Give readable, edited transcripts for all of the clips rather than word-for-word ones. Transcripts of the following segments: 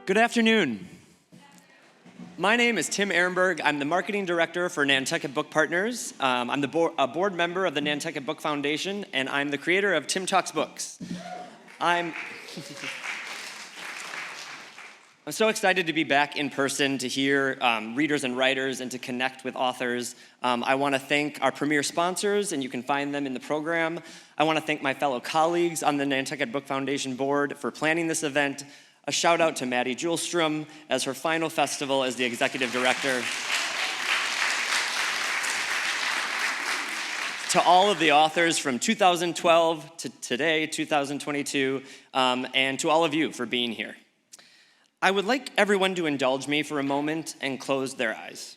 Good afternoon. My name is Tim Ehrenberg. I'm the marketing director for Nantucket Book Partners. I'm a board member of the Nantucket Book Foundation, and I'm the creator of Tim Talks Books. I'm so excited to be back in person to hear readers and writers and to connect with authors. I want to thank our premier sponsors, and you can find them in the program. I want to thank my fellow colleagues on the Nantucket Book Foundation board for planning this event. A shout out to Maddie Julstrom as her final festival as the executive director. To all of the authors from 2012 to today, 2022, and to all of you for being here. I would like everyone to indulge me for a moment and close their eyes.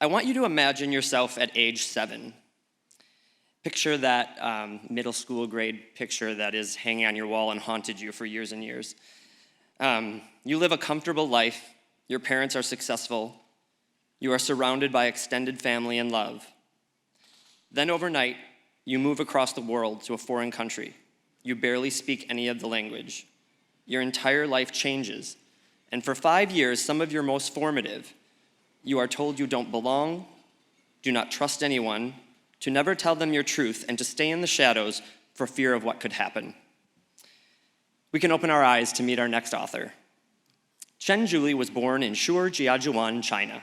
I want you to imagine yourself at age 7. Picture that middle school grade picture that is hanging on your wall and haunted you for years and years. You live a comfortable life. Your parents are successful. You are surrounded by extended family and love. Then overnight, you move across the world to a foreign country. You barely speak any of the language. Your entire life changes. And for 5 years, some of your most formative, you are told you don't belong, do not trust anyone, to never tell them your truth, and to stay in the shadows for fear of what could happen. We can open our eyes to meet our next author. Qian Julie was born in Jiajuan, China.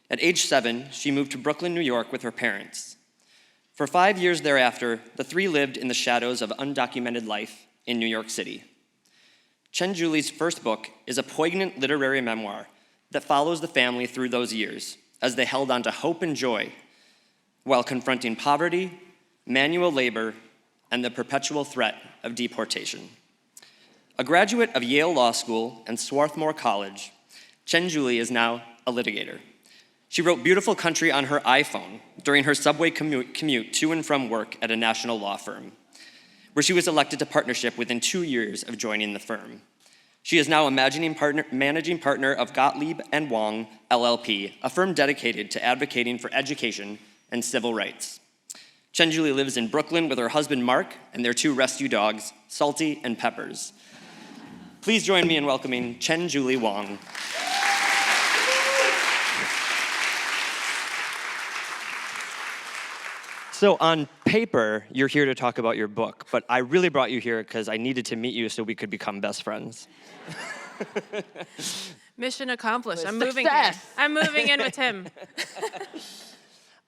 At age 7, she moved to Brooklyn, New York with her parents. For 5 years thereafter, the three lived in the shadows of undocumented life in New York City. Qian Julie's first book is a poignant literary memoir that follows the family through those years as they held on to hope and joy while confronting poverty, manual labor, and the perpetual threat of deportation. A graduate of Yale Law School and Swarthmore College, Qian Julie is now a litigator. She wrote Beautiful Country on her iPhone during her subway commute to and from work at a national law firm, where she was elected to partnership within 2 years of joining the firm. She is now a managing partner of Gottlieb and Wang, LLP, a firm dedicated to advocating for education and civil rights. Qian Julie lives in Brooklyn with her husband Mark and their 2 rescue dogs, Salty and Peppers. Please join me in welcoming Qian Julie Wang. So on paper, you're here to talk about your book, but I really brought you here because I needed to meet you so we could become best friends. Mission accomplished. I'm moving in. I'm moving in with him.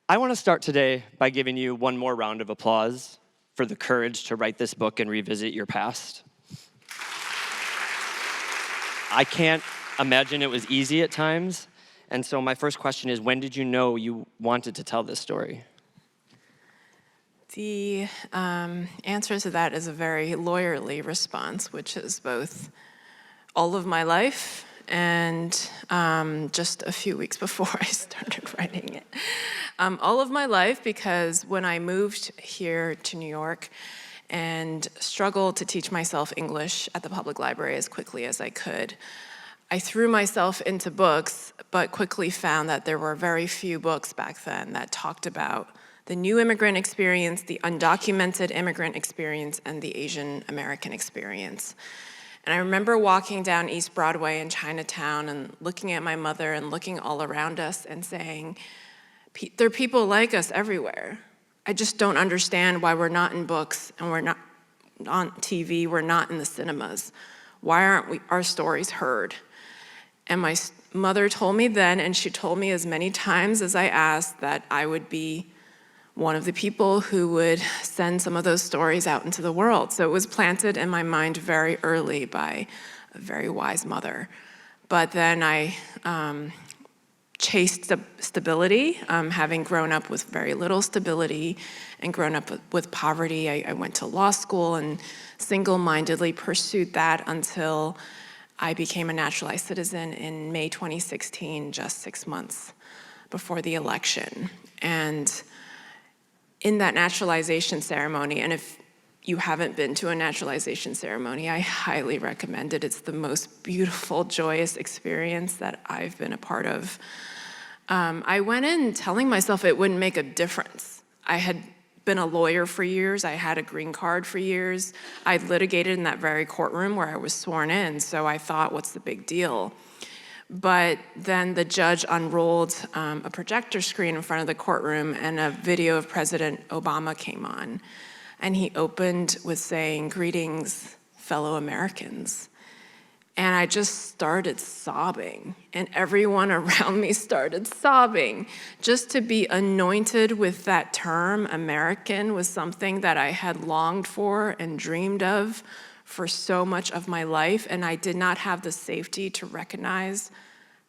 I want to start today by giving you one more round of applause for the courage to write this book and revisit your past. I can't imagine it was easy at times, and so my first question is, when did you know you wanted to tell this story? The answer to that is a very lawyerly response, which is both all of my life and just a few weeks before I started writing it. All of my life, because when I moved here to New York and struggled to teach myself English at the public library as quickly as I could, I threw myself into books, but quickly found that there were very few books back then that talked about the new immigrant experience, the undocumented immigrant experience, and the Asian American experience. And I remember walking down East Broadway in Chinatown and looking at my mother and looking all around us and saying, there are people like us everywhere. I just don't understand why we're not in books and we're not on TV, we're not in the cinemas. Why aren't our stories heard? And my mother told me then, and she told me as many times as I asked, that I would be one of the people who would send some of those stories out into the world. So it was planted in my mind very early by a very wise mother. But then I chased stability, having grown up with very little stability and grown up with poverty. I went to law school and single-mindedly pursued that until I became a naturalized citizen in May 2016, just 6 months before the election. And in that naturalization ceremony, and if you haven't been to a naturalization ceremony, I highly recommend it. It's the most beautiful, joyous experience that I've been a part of. I went in telling myself it wouldn't make a difference. I had been a lawyer for years. I had a green card for years. I litigated in that very courtroom where I was sworn in, so I thought, what's the big deal? But then the judge unrolled a projector screen in front of the courtroom, and a video of President Obama came on. And he opened with saying, "Greetings, fellow Americans." And I just started sobbing, and everyone around me started sobbing. Just to be anointed with that term, American, was something that I had longed for and dreamed of for so much of my life, and I did not have the safety to recognize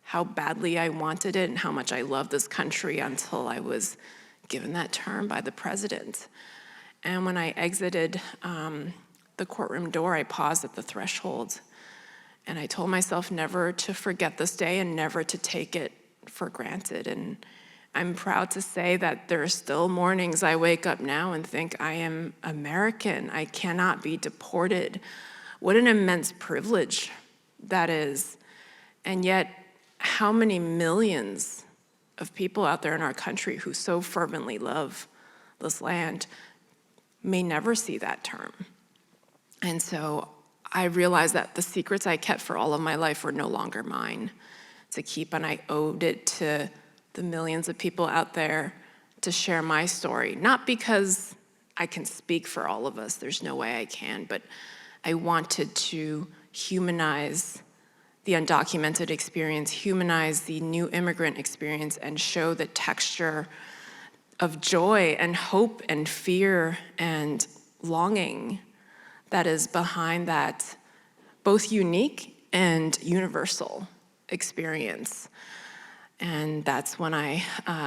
how badly I wanted it and how much I loved this country until I was given that term by the president. And when I exited the courtroom door, I paused at the threshold. And I told myself never to forget this day and never to take it for granted. And I'm proud to say that there are still mornings I wake up now and think I am American. I cannot be deported. What an immense privilege that is. And yet, how many millions of people out there in our country who so fervently love this land may never see that term. And so I realized that the secrets I kept for all of my life were no longer mine to keep, and I owed it to the millions of people out there to share my story. Not because I can speak for all of us, there's no way I can, but I wanted to humanize the undocumented experience, humanize the new immigrant experience, and show the texture of joy and hope and fear and longing that is behind that both unique and universal experience. And that's when I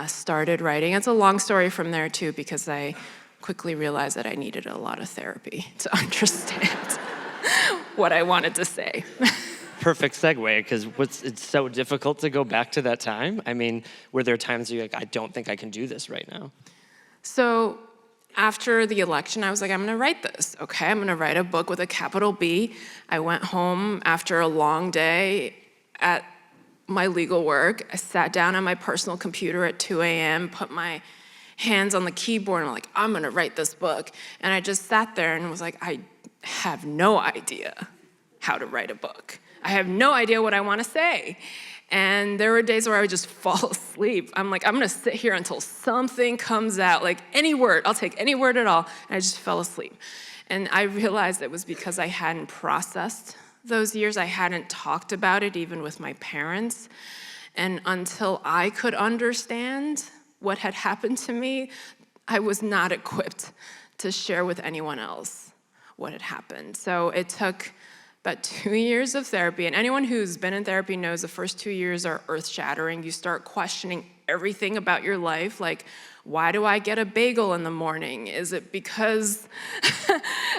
started writing. It's a long story from there too, because I quickly realized that I needed a lot of therapy to understand what I wanted to say. Perfect segue, because it's so difficult to go back to that time. I mean, were there times you're like, I don't think I can do this right now? So after the election, I was like, I'm gonna write this, okay? I'm gonna write a book with a capital B. I went home after a long day at my legal work. I sat down on my personal computer at 2 a.m., put my hands on the keyboard, and I'm like, I'm gonna write this book. And I just sat there and was like, I have no idea how to write a book. I have no idea what I wanna say. And there were days where I would just fall asleep. I'm like, I'm gonna sit here until something comes out, like any word, I'll take any word at all. And I just fell asleep. And I realized it was because I hadn't processed those years. I hadn't talked about it even with my parents. And until I could understand what had happened to me, I was not equipped to share with anyone else what had happened. So it took about 2 years of therapy, and anyone who's been in therapy knows the first 2 years are earth-shattering. You start questioning everything about your life, like, why do I get a bagel in the morning? Is it because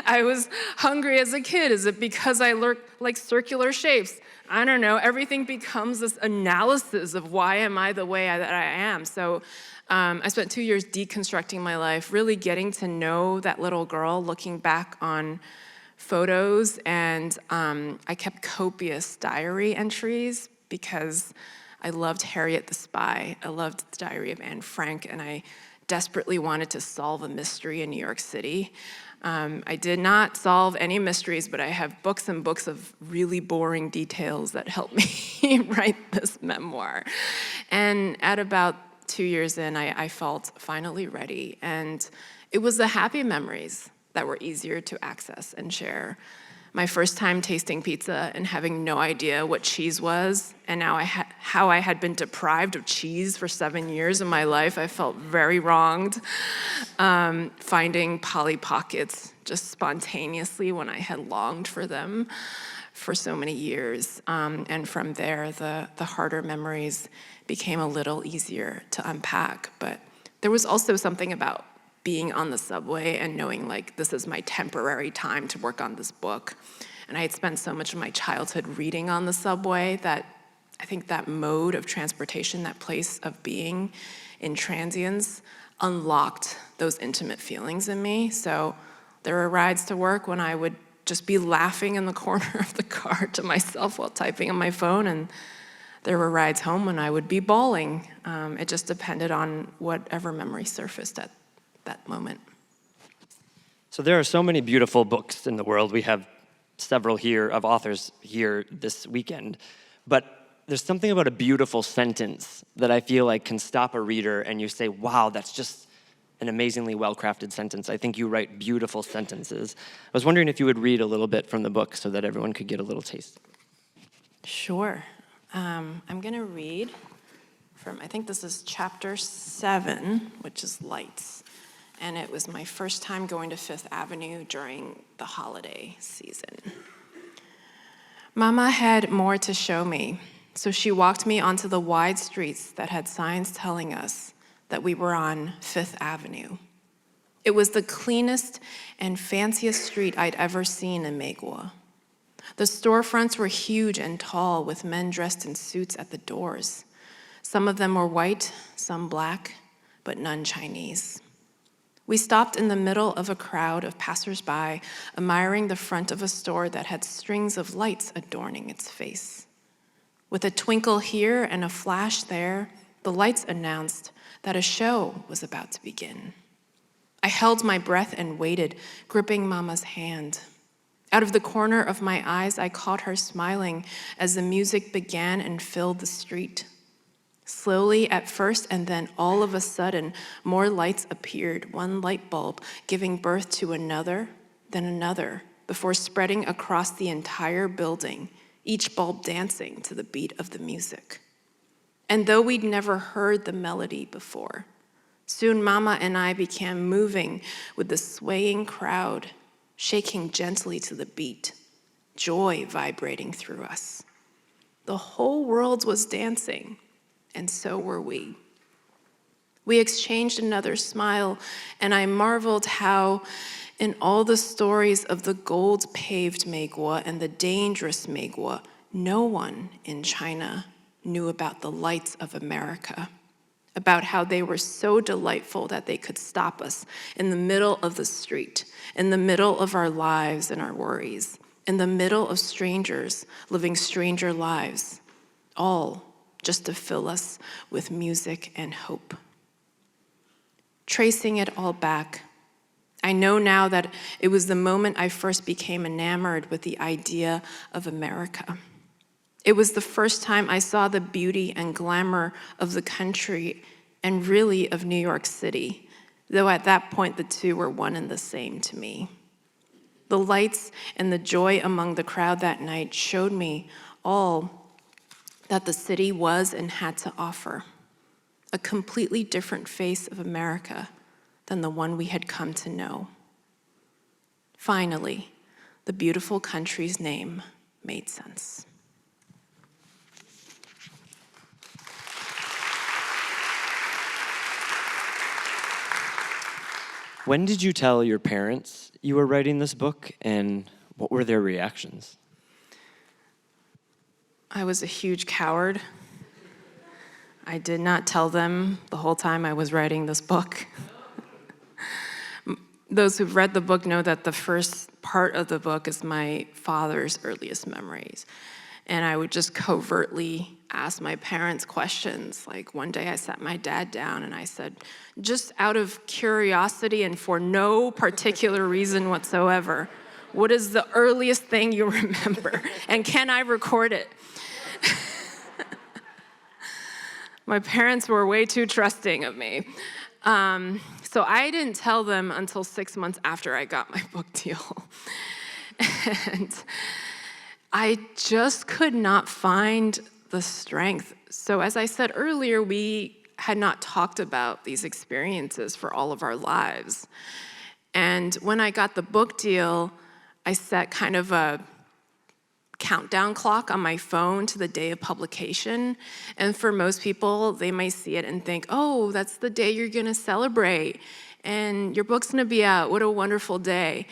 I was hungry as a kid? Is it because I like circular shapes? I don't know. Everything becomes this analysis of why am I the way that I am. So I spent 2 years deconstructing my life, really getting to know that little girl, looking back on photos, and I kept copious diary entries because I loved Harriet the Spy. I loved the Diary of Anne Frank, and I desperately wanted to solve a mystery in New York City. I did not solve any mysteries, but I have books and books of really boring details that helped me write this memoir. And at about 2 years in, I felt finally ready, and it was the happy memories that were easier to access and share. My first time tasting pizza and having no idea what cheese was, and now how I had been deprived of cheese for 7 years of my life. I felt very wronged. Finding Polly Pockets just spontaneously when I had longed for them for so many years. And from there, the harder memories became a little easier to unpack. But there was also something about being on the subway and knowing, like, this is my temporary time to work on this book. And I had spent so much of my childhood reading on the subway that I think that mode of transportation, that place of being in transience, unlocked those intimate feelings in me. So there were rides to work when I would just be laughing in the corner of the car to myself while typing on my phone, and there were rides home when I would be bawling. It just depended on whatever memory surfaced at that moment. So there are so many beautiful books in the world. We have several here of authors here this weekend. But there's something about a beautiful sentence that I feel like can stop a reader and you say, wow, that's just an amazingly well-crafted sentence. I think you write beautiful sentences. I was wondering if you would read a little bit from the book so that everyone could get a little taste. Sure. I'm going to read from, I think this is chapter 7, which is Lights. And it was my first time going to Fifth Avenue during the holiday season. Mama had more to show me, so she walked me onto the wide streets that had signs telling us that we were on Fifth Avenue. It was the cleanest and fanciest street I'd ever seen in Megwa. The storefronts were huge and tall, with men dressed in suits at the doors. Some of them were white, some black, but none Chinese. We stopped in the middle of a crowd of passersby, admiring the front of a store that had strings of lights adorning its face. With a twinkle here and a flash there, the lights announced that a show was about to begin. I held my breath and waited, gripping Mama's hand. Out of the corner of my eyes, I caught her smiling as the music began and filled the street. Slowly at first, and then all of a sudden, more lights appeared, one light bulb giving birth to another, then another, before spreading across the entire building, each bulb dancing to the beat of the music. And though we'd never heard the melody before, soon Mama and I began moving with the swaying crowd, shaking gently to the beat, joy vibrating through us. The whole world was dancing, and so were we. We exchanged another smile, and I marveled how, in all the stories of the gold-paved Megwa and the dangerous Megwa, no one in China knew about the lights of America, about how they were so delightful that they could stop us in the middle of the street, in the middle of our lives and our worries, in the middle of strangers living stranger lives, all just to fill us with music and hope. Tracing it all back, I know now that it was the moment I first became enamored with the idea of America. It was the first time I saw the beauty and glamour of the country and really of New York City, though at that point the two were one and the same to me. The lights and the joy among the crowd that night showed me all that the city was and had to offer, a completely different face of America than the one we had come to know. Finally, the beautiful country's name made sense. When did you tell your parents you were writing this book, and what were their reactions? I was a huge coward. I did not tell them the whole time I was writing this book. Those who've read the book know that the first part of the book is my father's earliest memories. And I would just covertly ask my parents questions. Like one day I sat my dad down and I said, just out of curiosity and for no particular reason whatsoever, what is the earliest thing you remember? And can I record it? My parents were way too trusting of me. So I didn't tell them until 6 months after I got my book deal. And I just could not find the strength. So as I said earlier, we had not talked about these experiences for all of our lives. And when I got the book deal, I set kind of a countdown clock on my phone to the day of publication. And for most people, they might see it and think, oh, that's the day you're gonna celebrate and your book's gonna be out. What a wonderful day.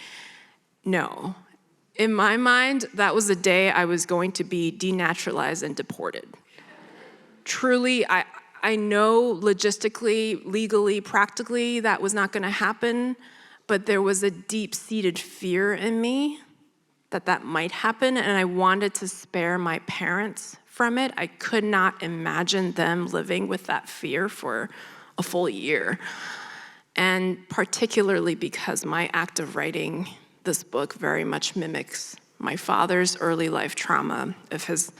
No. In my mind, that was the day I was going to be denaturalized and deported. Truly, I know logistically, legally, practically, that was not gonna happen, but there was a deep-seated fear in me that might happen, and I wanted to spare my parents from it. I could not imagine them living with that fear for a full year. And particularly because my act of writing this book very much mimics my father's early life trauma of his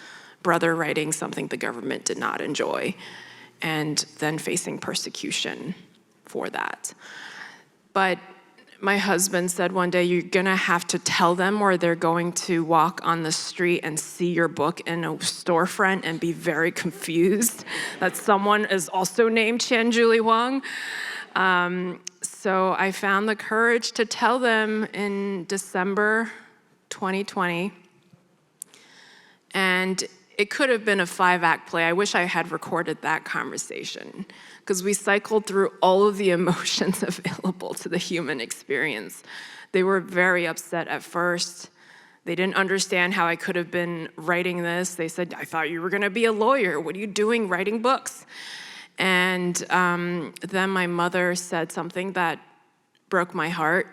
brother writing something the government did not enjoy and then facing persecution for that. But my husband said one day, you're gonna have to tell them, or they're going to walk on the street and see your book in a storefront and be very confused that someone is also named Qian Julie Wang. So I found the courage to tell them in December 2020. And it could have been a 5-act play. I wish I had recorded that conversation, because we cycled through all of the emotions available to the human experience. They were very upset at first. They didn't understand how I could have been writing this. They said, I thought you were gonna be a lawyer. What are you doing writing books? And then my mother said something that broke my heart.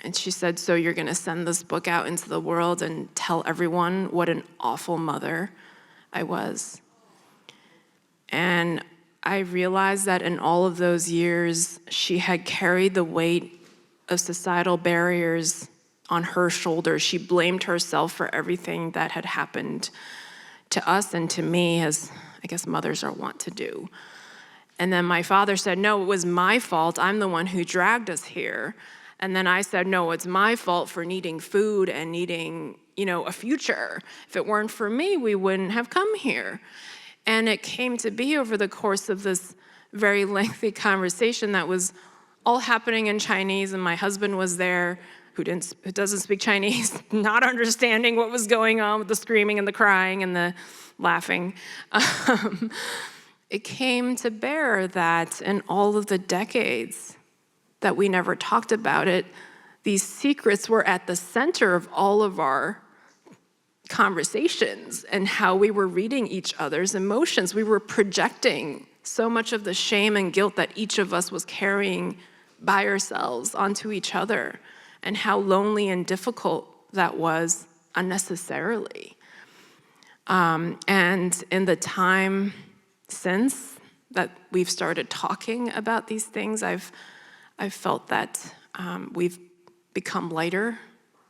And she said, so you're gonna send this book out into the world and tell everyone what an awful mother I was. And I realized that in all of those years, she had carried the weight of societal barriers on her shoulders. She blamed herself for everything that had happened to us and to me, as I guess mothers are wont to do. And then my father said, no, it was my fault. I'm the one who dragged us here. And then I said, no, it's my fault for needing food and needing, a future. If it weren't for me, we wouldn't have come here. And it came to be over the course of this very lengthy conversation that was all happening in Chinese, and my husband was there, who doesn't speak Chinese, not understanding what was going on with the screaming and the crying and the laughing. It came to bear that in all of the decades that we never talked about it, these secrets were at the center of all of our conversations and how we were reading each other's emotions. We were projecting so much of the shame and guilt that each of us was carrying by ourselves onto each other, and how lonely and difficult that was unnecessarily. And in the time since that we've started talking about these things, I've felt that we've become lighter,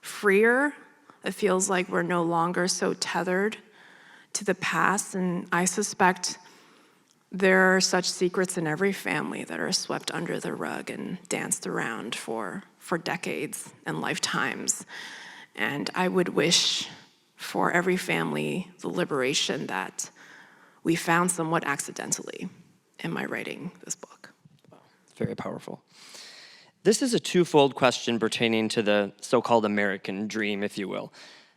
freer. It feels like we're no longer so tethered to the past, and I suspect there are such secrets in every family that are swept under the rug and danced around for decades and lifetimes. And I would wish for every family the liberation that we found somewhat accidentally in my writing this book. Wow, very powerful. This is a twofold question pertaining to the so-called American dream, if you will.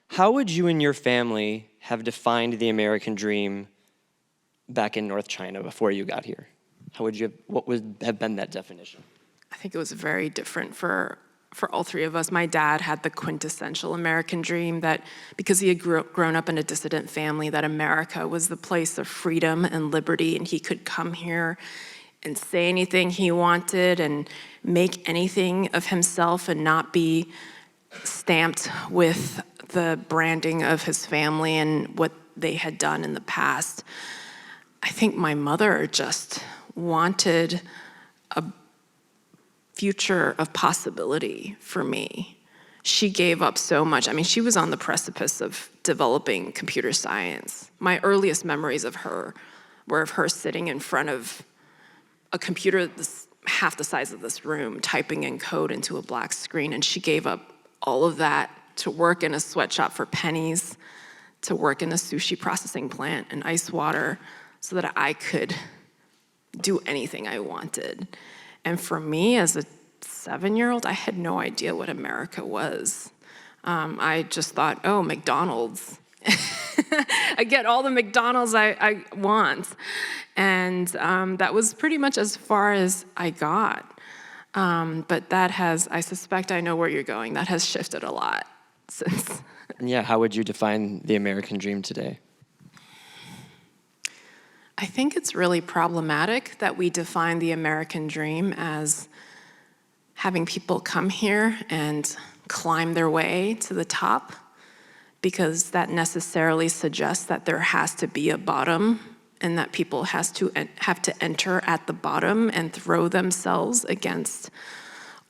How would you and your family have defined the American dream back in North China before you got here? What would have been that definition? I think it was very different for all three of us. My dad had the quintessential American dream that, because he had grown up in a dissident family, that America was the place of freedom and liberty, and he could come here and say anything he wanted and make anything of himself and not be stamped with the branding of his family and what they had done in the past. I think my mother just wanted a future of possibility for me. She gave up so much. I mean, she was on the precipice of developing computer science. My earliest memories of her were of her sitting in front of a computer half the size of this room, typing in code into a black screen, and she gave up all of that to work in a sweatshop for pennies, to work in a sushi processing plant in ice water, so that I could do anything I wanted. And for me, as a 7-year-old, I had no idea what America was. I just thought, oh, McDonald's. I get all the McDonald's I want. And that was pretty much as far as I got. But that has, I suspect I know where you're going, that has shifted a lot since. Yeah, how would you define the American dream today? I think it's really problematic that we define the American dream as having people come here and climb their way to the top, because that necessarily suggests that there has to be a bottom and that people have to enter at the bottom and throw themselves against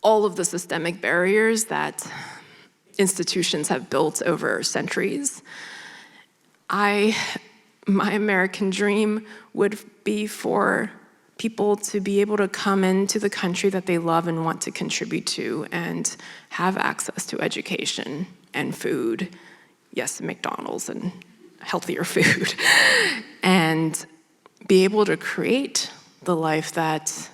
all of the systemic barriers that institutions have built over centuries. My American dream would be for people to be able to come into the country that they love and want to contribute to and have access to education and food. Yes, McDonald's and healthier food. And be able to create the life that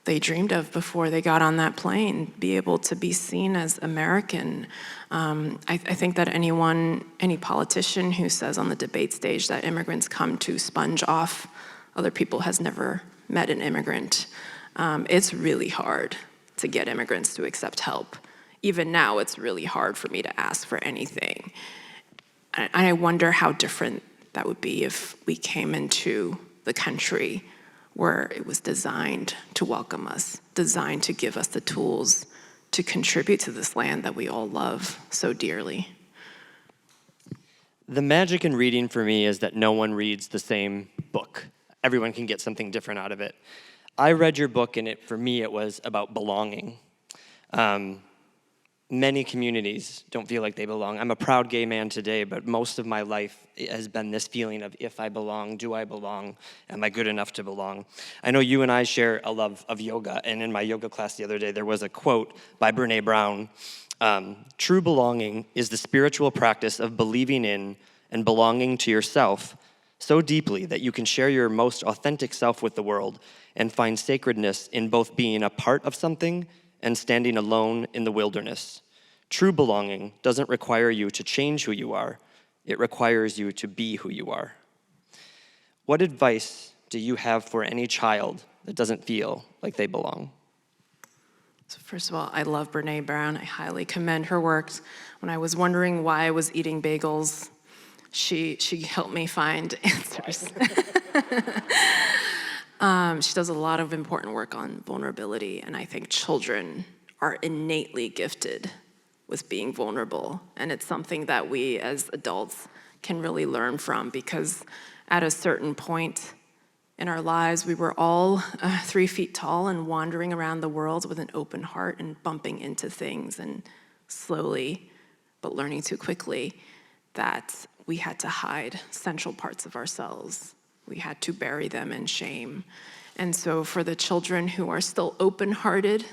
they dreamed of before they got on that plane, be able to be seen as American. I think that any politician who says on the debate stage that immigrants come to sponge off other people has never met an immigrant. It's really hard to get immigrants to accept help. Even now, it's really hard for me to ask for anything. And I wonder how different that would be if we came into the country where it was designed to welcome us, designed to give us the tools to contribute to this land that we all love so dearly. The magic in reading for me is that no one reads the same book. Everyone can get something different out of it. I read your book, and for me, it was about belonging. Many communities don't feel like they belong. I'm a proud gay man today, but most of my life has been this feeling of, if I belong, do I belong? Am I good enough to belong? I know you and I share a love of yoga, and in my yoga class the other day, there was a quote by Brené Brown. True belonging is the spiritual practice of believing in and belonging to yourself so deeply that you can share your most authentic self with the world and find sacredness in both being a part of something and standing alone in the wilderness. True belonging doesn't require you to change who you are. It requires you to be who you are. What advice do you have for any child that doesn't feel like they belong? So first of all, I love Brené Brown. I highly commend her work. When I was wondering why I was eating bagels, she helped me find answers. She does a lot of important work on vulnerability, and I think children are innately gifted with being vulnerable, and it's something that we as adults can really learn from, because at a certain point in our lives, we were all 3 feet tall and wandering around the world with an open heart and bumping into things, and slowly, but learning too quickly, that we had to hide central parts of ourselves. We had to bury them in shame. And so for the children who are still open-hearted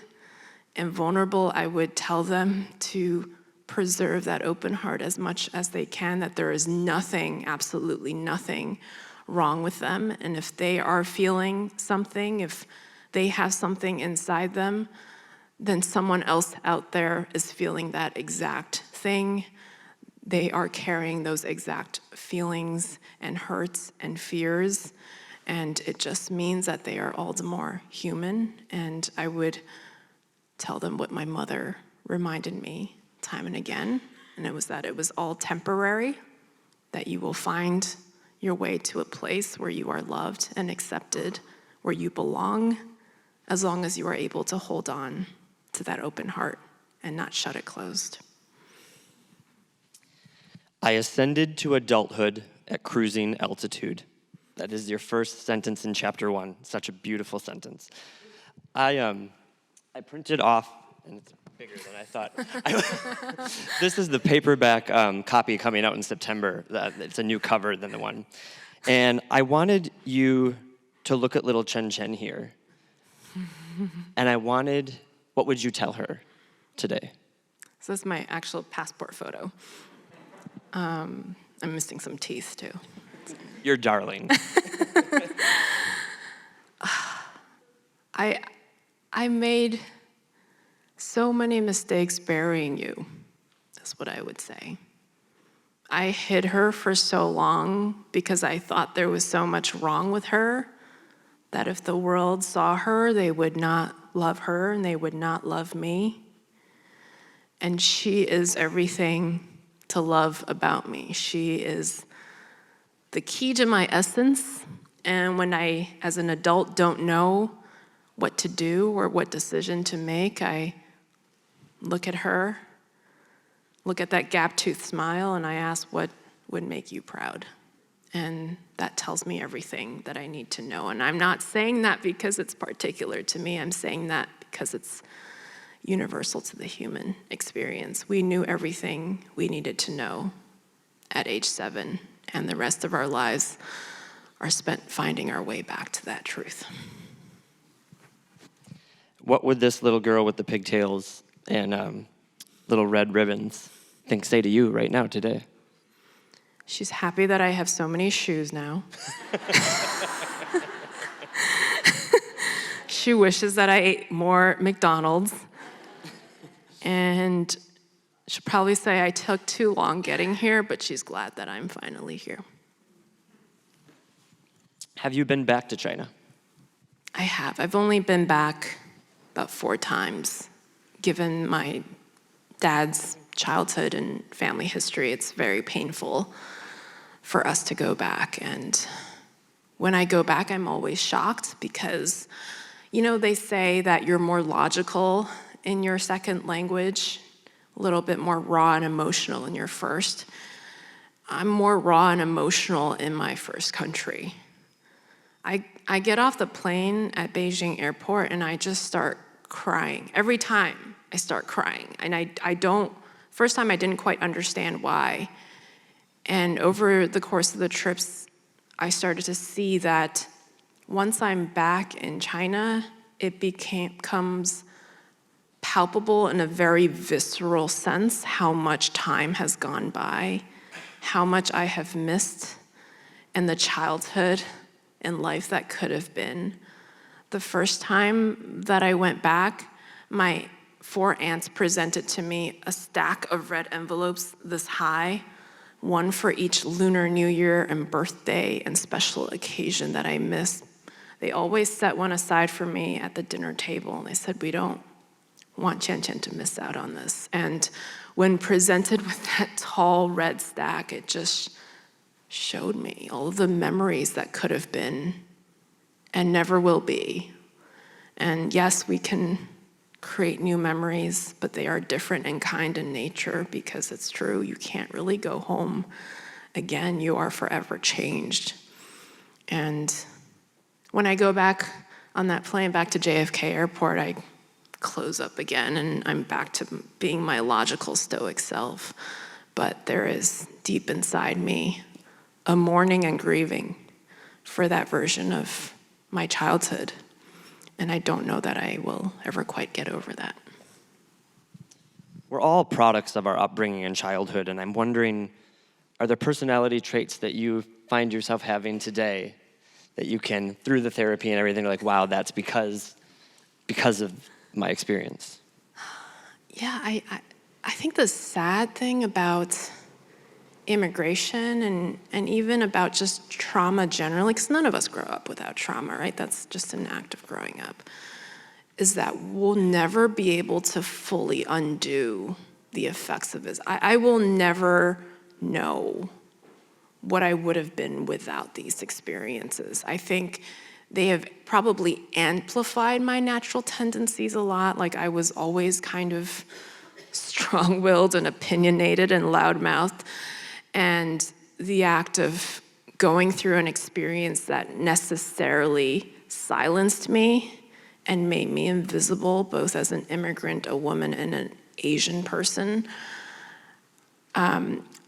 and vulnerable, I would tell them to preserve that open heart as much as they can, that there is nothing, absolutely nothing wrong with them. And if they are feeling something, if they have something inside them, then someone else out there is feeling that exact thing. They are carrying those exact feelings and hurts and fears, and it just means that they are all the more human. And I would tell them what my mother reminded me time and again, and it was that it was all temporary, that you will find your way to a place where you are loved and accepted, where you belong, as long as you are able to hold on to that open heart and not shut it closed. I ascended to adulthood at cruising altitude. That is your first sentence in chapter 1. Such a beautiful sentence. I printed off, and it's bigger than I thought. This is the paperback copy coming out in September. It's a new cover than the one. And I wanted you to look at little Chen Chen here. And what would you tell her today? So this is my actual passport photo. I'm missing some teeth, too. You're darling. I made so many mistakes burying you, is what I would say. I hid her for so long because I thought there was so much wrong with her that if the world saw her, they would not love her and they would not love me. And she is everything to love about me. She is the key to my essence. And when I, as an adult, don't know what to do or what decision to make, I look at her, look at that gap-toothed smile, and I ask, what would make you proud? And that tells me everything that I need to know. And I'm not saying that because it's particular to me. I'm saying that because it's universal to the human experience. We knew everything we needed to know at age 7, and the rest of our lives are spent finding our way back to that truth. What would this little girl with the pigtails and little red ribbons say to you right now today? She's happy that I have so many shoes now. She wishes that I ate more McDonald's. And she'll probably say I took too long getting here, but she's glad that I'm finally here. Have you been back to China? I have. I've only been back about 4 times. Given my dad's childhood and family history, it's very painful for us to go back. And when I go back, I'm always shocked because, they say that you're more logical in your second language, a little bit more raw and emotional in your first. I'm more raw and emotional in my first country. I get off the plane at Beijing airport and I just start crying. Every time I start crying. And first time I didn't quite understand why. And over the course of the trips, I started to see that once I'm back in China, it becomes palpable in a very visceral sense how much time has gone by, how much I have missed, and the childhood and life that could have been. The first time that I went back, my 4 aunts presented to me a stack of red envelopes this high, one for each Lunar New Year and birthday and special occasion that I missed. They always set one aside for me at the dinner table, and they said, we don't want Qian to miss out on this. And when presented with that tall red stack, it just showed me all of the memories that could have been and never will be. And yes, we can create new memories, but they are different in kind and nature because it's true, you can't really go home again. You are forever changed. And when I go back on that plane back to JFK Airport, I close up again and I'm back to being my logical stoic self. But there is deep inside me a mourning and grieving for that version of my childhood. And I don't know that I will ever quite get over that. We're all products of our upbringing and childhood, and I'm wondering, are there personality traits that you find yourself having today that you can, through the therapy and everything, like, wow, that's because of my experience? Yeah, I think the sad thing about immigration and even about just trauma generally, because none of us grow up without trauma, right? That's just an act of growing up, is that we'll never be able to fully undo the effects of it. I will never know what I would have been without these experiences. I think they have probably amplified my natural tendencies a lot. Like I was always kind of strong-willed and opinionated and loudmouthed. And the act of going through an experience that necessarily silenced me and made me invisible, both as an immigrant, a woman, and an Asian person,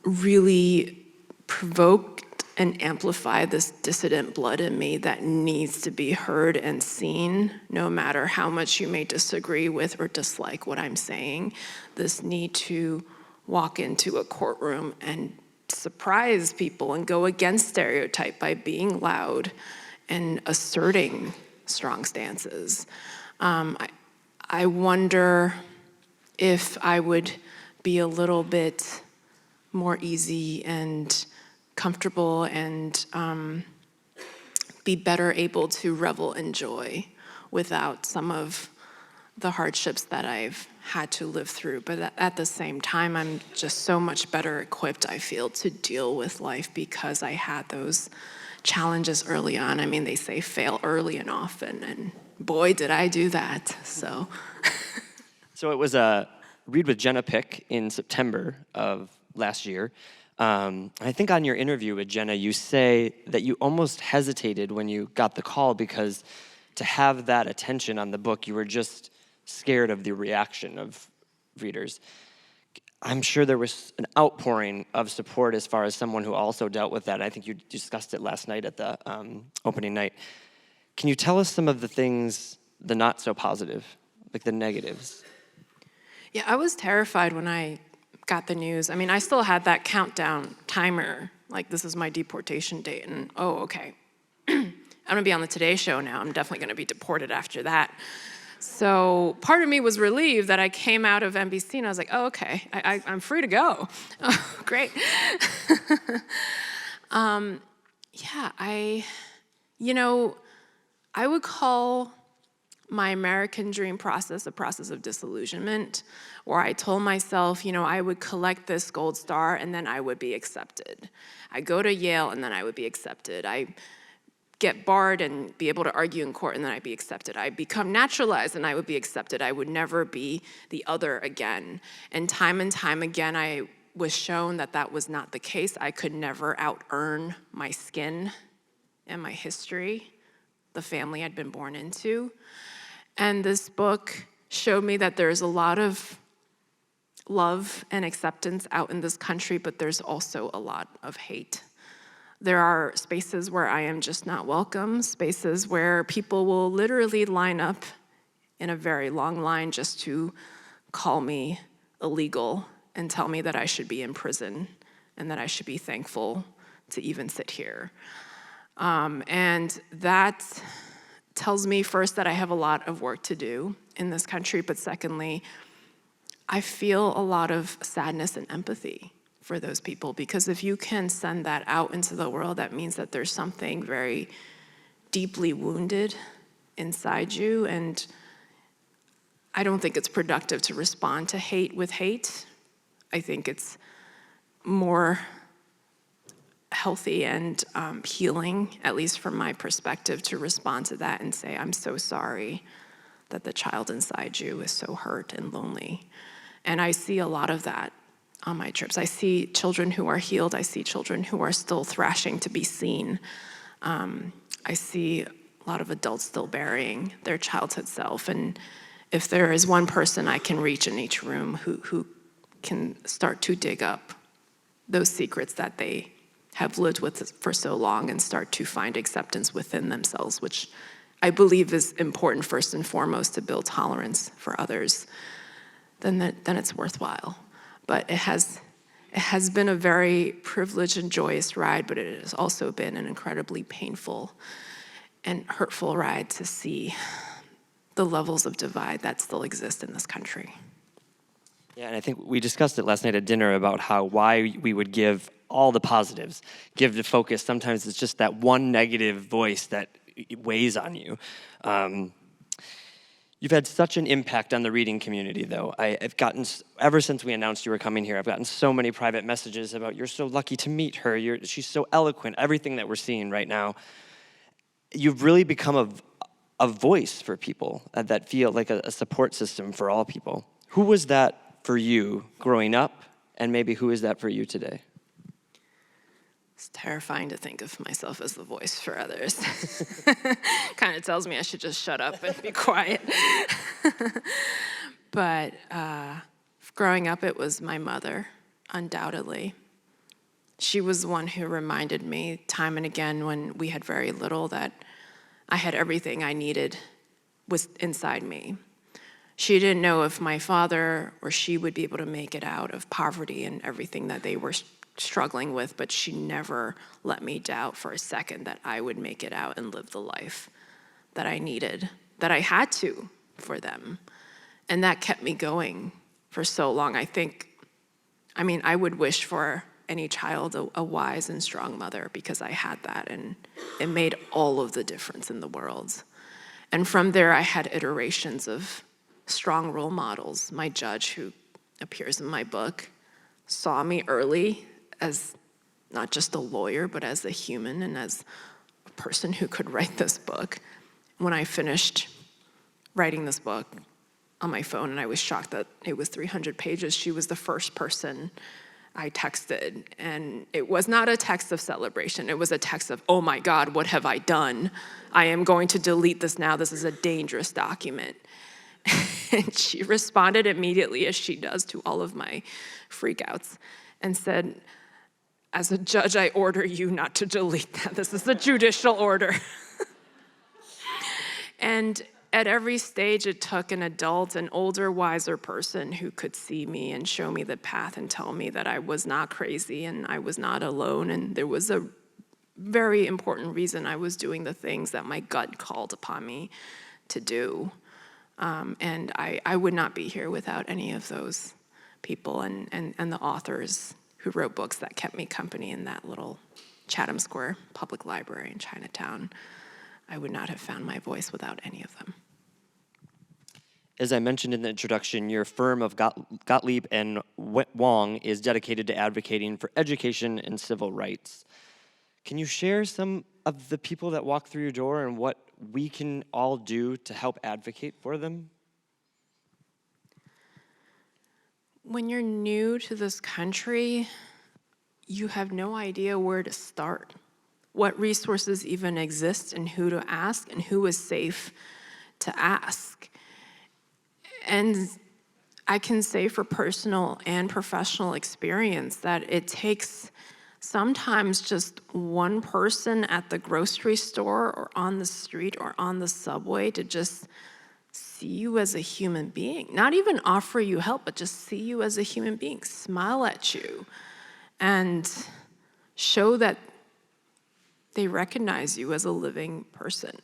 really provoked and amplified this dissident blood in me that needs to be heard and seen, no matter how much you may disagree with or dislike what I'm saying. This need to walk into a courtroom and surprise people and go against stereotype by being loud and asserting strong stances. I wonder if I would be a little bit more easy and comfortable and be better able to revel in joy without some of the hardships that I've had to live through. But at the same time, I'm just so much better equipped, I feel, to deal with life because I had those challenges early on. I mean, they say fail early and often, and boy, did I do that, so. So it was a read with Jenna Pick in September of last year. I think on your interview with Jenna, you say that you almost hesitated when you got the call because to have that attention on the book, you were just scared of the reaction of readers. I'm sure there was an outpouring of support as far as someone who also dealt with that. I think you discussed it last night at the opening night. Can you tell us some of the things, the not so positive, like the negatives? Yeah, I was terrified when I got the news. I mean, I still had that countdown timer, like this is my deportation date, and oh, okay. I'm gonna be on the Today Show now. I'm definitely gonna be deported after that. So part of me was relieved that I came out of NBC and I was like, oh, okay, I'm free to go. Oh, great. Yeah, I would call my American dream process a process of disillusionment, where I told myself, I would collect this gold star and then I would be accepted. I go to Yale and then I would be accepted. I get barred and be able to argue in court and then I'd be accepted. I become naturalized and I would be accepted. I would never be the other again. And time again, I was shown that that was not the case. I could never out-earn my skin and my history, the family I'd been born into. And this book showed me that there's a lot of love and acceptance out in this country, but there's also a lot of hate. There are spaces where I am just not welcome, spaces where people will literally line up in a very long line just to call me illegal and tell me that I should be in prison and that I should be thankful to even sit here. And that tells me first that I have a lot of work to do in this country, but secondly, I feel a lot of sadness and empathy for those people, because if you can send that out into the world, that means that there's something very deeply wounded inside you, and I don't think it's productive to respond to hate with hate. I think it's more healthy and healing, at least from my perspective, to respond to that and say, I'm so sorry that the child inside you is so hurt and lonely. And I see a lot of that on my trips. I see children who are healed. I see children who are still thrashing to be seen. I see a lot of adults still burying their childhood self. And if there is one person I can reach in each room who can start to dig up those secrets that they have lived with for so long and start to find acceptance within themselves, which I believe is important first and foremost to build tolerance for others, then it's worthwhile. But it has been a very privileged and joyous ride, but it has also been an incredibly painful and hurtful ride to see the levels of divide that still exist in this country. Yeah, and I think we discussed it last night at dinner about why we would give all the positives, give the focus. Sometimes it's just that one negative voice that weighs on you. You've had such an impact on the reading community, though. I've gotten, ever since we announced you were coming here, I've gotten so many private messages about you're so lucky to meet her, she's so eloquent, everything that we're seeing right now. You've really become a voice for people that feel like a support system for all people. Who was that for you growing up, and maybe who is that for you today? It's terrifying to think of myself as the voice for others. Kind of tells me I should just shut up and be quiet. But growing up, it was my mother, undoubtedly. She was the one who reminded me time and again when we had very little that I had everything I needed was inside me. She didn't know if my father or she would be able to make it out of poverty and everything that they were struggling with, but she never let me doubt for a second that I would make it out and live the life that I needed, that I had to for them. And that kept me going for so long. I would wish for any child a wise and strong mother, because I had that, and it made all of the difference in the world. And from there, I had iterations of strong role models. My judge, who appears in my book, saw me early as not just a lawyer, but as a human and as a person who could write this book. When I finished writing this book on my phone, and I was shocked that it was 300 pages, she was the first person I texted, and it was not a text of celebration. It was a text of, oh my God, what have I done? I am going to delete this now. This is a dangerous document. And she responded immediately, as she does to all of my freakouts, and said, as a judge, I order you not to delete that. This is a judicial order. And at every stage, it took an adult, an older, wiser person who could see me and show me the path and tell me that I was not crazy and I was not alone. And there was a very important reason I was doing the things that my gut called upon me to do. And I would not be here without any of those people and the authors who wrote books that kept me company in that little Chatham Square public library in Chinatown. I would not have found my voice without any of them. As I mentioned in the introduction, your firm of Gottlieb and Wang is dedicated to advocating for education and civil rights. Can you share some of the people that walk through your door and what we can all do to help advocate for them? When you're new to this country, you have no idea where to start, what resources even exist, and who to ask, and who is safe to ask. And I can say for personal and professional experience that it takes sometimes just one person at the grocery store or on the street or on the subway to just see you as a human being. Not even offer you help, but just see you as a human being, smile at you, and show that they recognize you as a living person.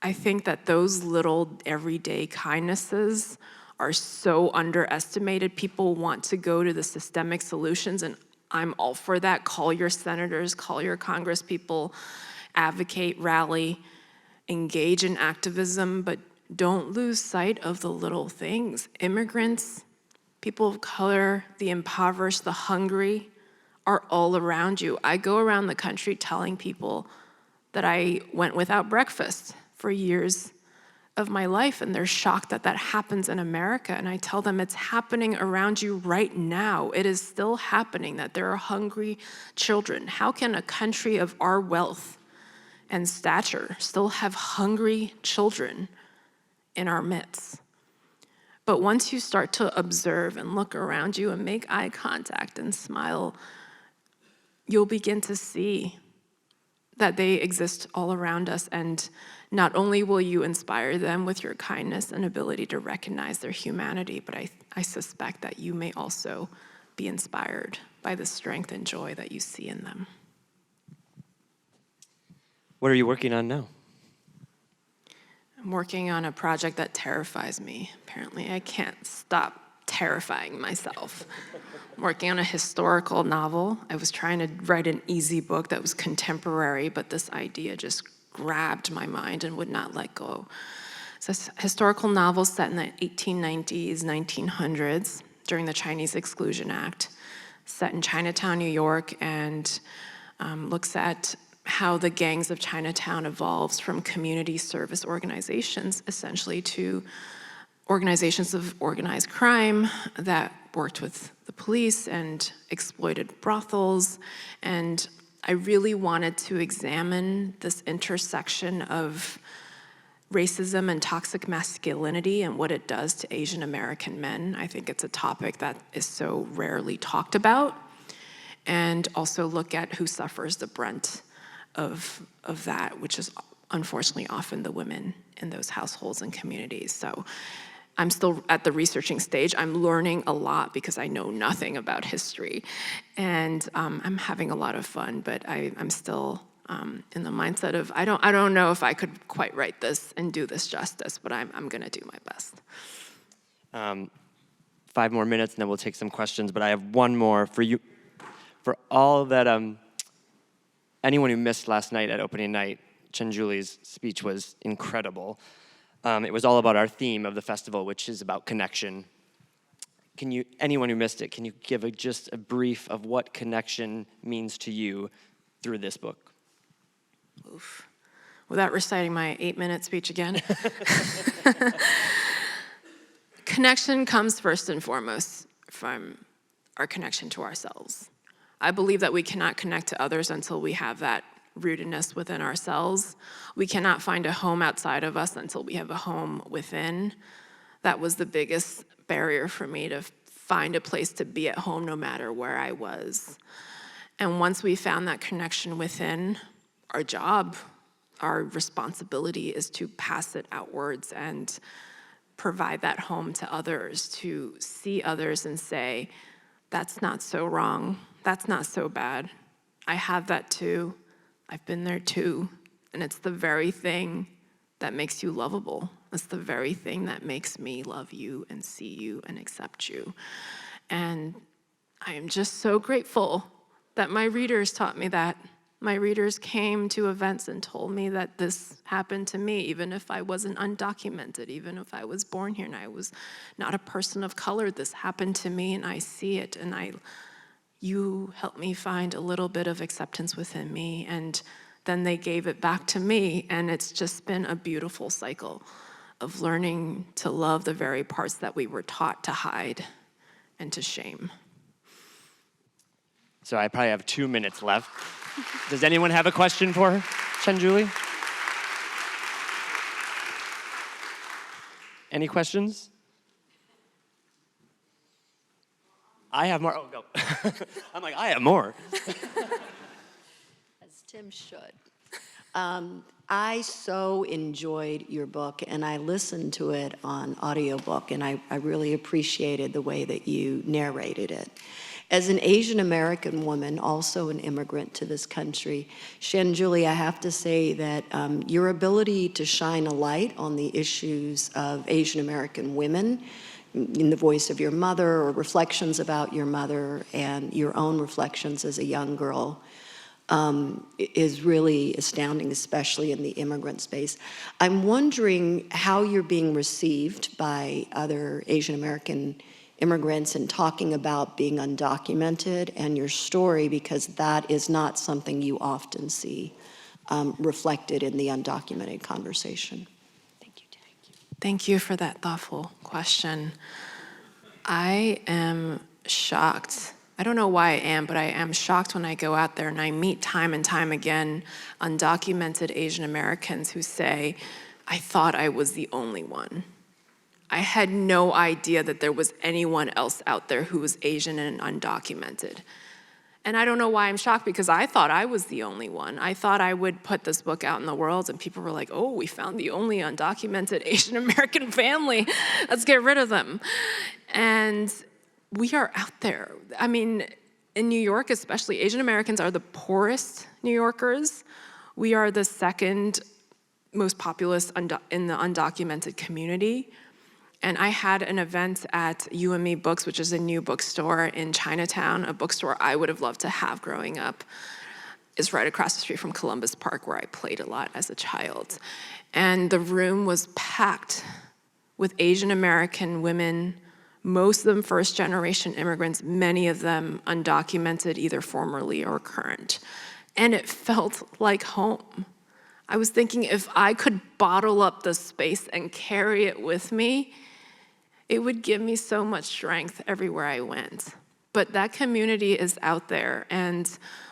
I think that those little everyday kindnesses are so underestimated. People want to go to the systemic solutions, and I'm all for that. Call your senators, call your congresspeople, advocate, rally, engage in activism, but don't lose sight of the little things. Immigrants, people of color, the impoverished, the hungry are all around you. I go around the country telling people that I went without breakfast for years of my life, and they're shocked that that happens in America. And I tell them it's happening around you right now. It is still happening, that there are hungry children. How can a country of our wealth and stature still have hungry children in our midst? But once you start to observe and look around you and make eye contact and smile, you'll begin to see that they exist all around us. And not only will you inspire them with your kindness and ability to recognize their humanity, but I suspect that you may also be inspired by the strength and joy that you see in them. What are you working on now? I'm working on a project that terrifies me. Apparently, I can't stop terrifying myself. I'm working on a historical novel. I was trying to write an easy book that was contemporary, but this idea just grabbed my mind and would not let go. It's a historical novel set in the 1890s, 1900s, during the Chinese Exclusion Act, set in Chinatown, New York, and looks at how the gangs of Chinatown evolves from community service organizations, essentially, to organizations of organized crime that worked with the police and exploited brothels. And I really wanted to examine this intersection of racism and toxic masculinity and what it does to Asian American men. I think it's a topic that is so rarely talked about. And also look at who suffers the brunt of that, which is unfortunately often the women in those households and communities. So I'm still at the researching stage. I'm learning a lot because I know nothing about history. And I'm having a lot of fun, but I'm still in the mindset of, I don't know if I could quite write this and do this justice, but I'm gonna do my best. 5 more minutes and then we'll take some questions, but I have one more for you. For all that, anyone who missed last night at opening night, Qian Julie's speech was incredible. It was all about our theme of the festival, which is about connection. Anyone who missed it, can you give just a brief of what connection means to you through this book? Oof. Without reciting my 8-minute speech again. Connection comes first and foremost from our connection to ourselves. I believe that we cannot connect to others until we have that rootedness within ourselves. We cannot find a home outside of us until we have a home within. That was the biggest barrier for me, to find a place to be at home no matter where I was. And once we found that connection within, our job, our responsibility is to pass it outwards and provide that home to others, to see others and say, that's not so wrong, that's not so bad. I have that too, I've been there too, and it's the very thing that makes you lovable. It's the very thing that makes me love you and see you and accept you. And I am just so grateful that my readers taught me that. My readers came to events and told me that this happened to me, even if I wasn't undocumented, even if I was born here and I was not a person of color. This happened to me and I see it, and you helped me find a little bit of acceptance within me, and then they gave it back to me, and it's just been a beautiful cycle of learning to love the very parts that we were taught to hide and to shame. So I probably have 2 minutes left. Does anyone have a question for Qian Julie? Any questions? I have more. Oh, go. I'm like, I have more. As Tim should. I so enjoyed your book, and I listened to it on audiobook, and I really appreciated the way that you narrated it. As an Asian American woman, also an immigrant to this country, Qian Julie, I have to say that your ability to shine a light on the issues of Asian American women in the voice of your mother, or reflections about your mother and your own reflections as a young girl, is really astounding, especially in the immigrant space. I'm wondering how you're being received by other Asian American immigrants and talking about being undocumented and your story, because that is not something you often see reflected in the undocumented conversation. Thank you. Thank you for that thoughtful question. I am shocked. I don't know why I am, but I am shocked when I go out there and I meet time and time again undocumented Asian Americans who say, I thought I was the only one. I had no idea that there was anyone else out there who was Asian and undocumented. And I don't know why I'm shocked, because I thought I was the only one. I thought I would put this book out in the world and people were like, oh, we found the only undocumented Asian American family. Let's get rid of them. And we are out there. I mean, in New York especially, Asian Americans are the poorest New Yorkers. We are the second most populous in the undocumented community. And I had an event at You and Me Books, which is a new bookstore in Chinatown, a bookstore I would have loved to have growing up. It's right across the street from Columbus Park, where I played a lot as a child. And the room was packed with Asian American women, most of them first-generation immigrants, many of them undocumented, either formerly or current. And it felt like home. I was thinking, if I could bottle up the space and carry it with me, it would give me so much strength everywhere I went. But that community is out there, and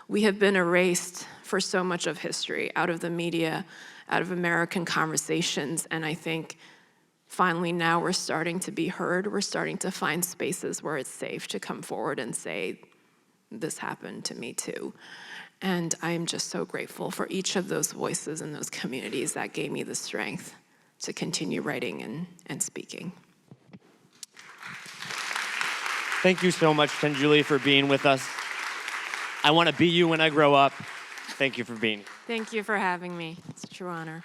we have been erased for so much of history, out of the media, out of American conversations, and I think finally now we're starting to be heard. We're starting to find spaces where it's safe to come forward and say, this happened to me too. And I am just so grateful for each of those voices in those communities that gave me the strength to continue writing and speaking. Thank you so much, Qian Julie, for being with us. I want to be you when I grow up. Thank you for being here. Thank you for having me. It's a true honor.